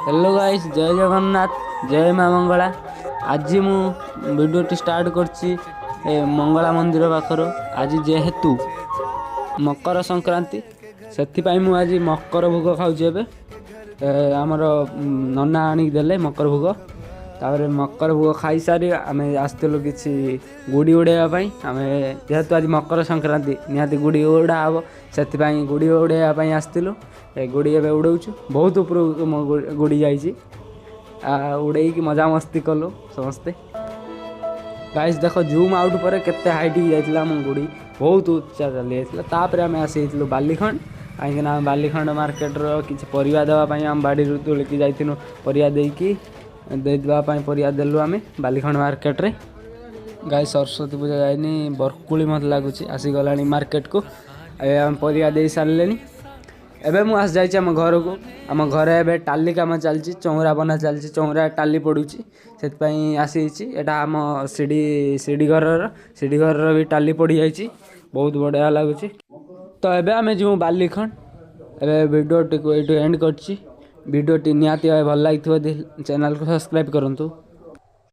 Hello guys, जय जगन्नाथ, जय माँ मंगला। आज मु वीडियो स्टार्ट करछि मंगला मंदिर पाखर। आज जेहेतु मकर संक्रांति से मु आज मकर भोग खाऊे। आमर नना आनिक देले मकर भोग। तापर मकर भोग खाई सारी आम आसलु कि गुड़ी उड़ाई। आम जेहेतु आज मकर संक्रांति निहाती गुड़ी उड़ा हम से गुड़ी उड़ाई आसलु। गुड़ी एवं उड़ाऊँ बहुत उपर गुड़ी जाइए उड़े मजा मस्ती कलु समस्ते। गाइस देख जूम आउट पर केते हाइट जाइला मो गुड़ी बहुत उच्चा चली जाइला। तापर आम आसी बालीखंड कहीं बालीखंड मार्केट किसी परिया देवाई आम बाड़ी तुलिकी जाइनु परिया देकी देवाई परिया देलु आम बालीखंड मार्केट रे। गाइस सरस्वती पूजा जाइनी बरकुली मत लगुच आसीगला मार्केट को आम परिया दे सारे। एबे मु आस जाइए आम घर को। आम घर एबे टाली काम चलती चौरा बना चलती चौरा टाली पड़ुची से आसी एटा आम सीढ़ी घर भी टाली पड़ी जाइए बहुत बढ़िया लगुच। तो एबे आम जो बालीखंड एबे वीडियो टी एंड कर वीडियो टी निहाती भल लगी चैनल को सब्सक्राइब करूँ।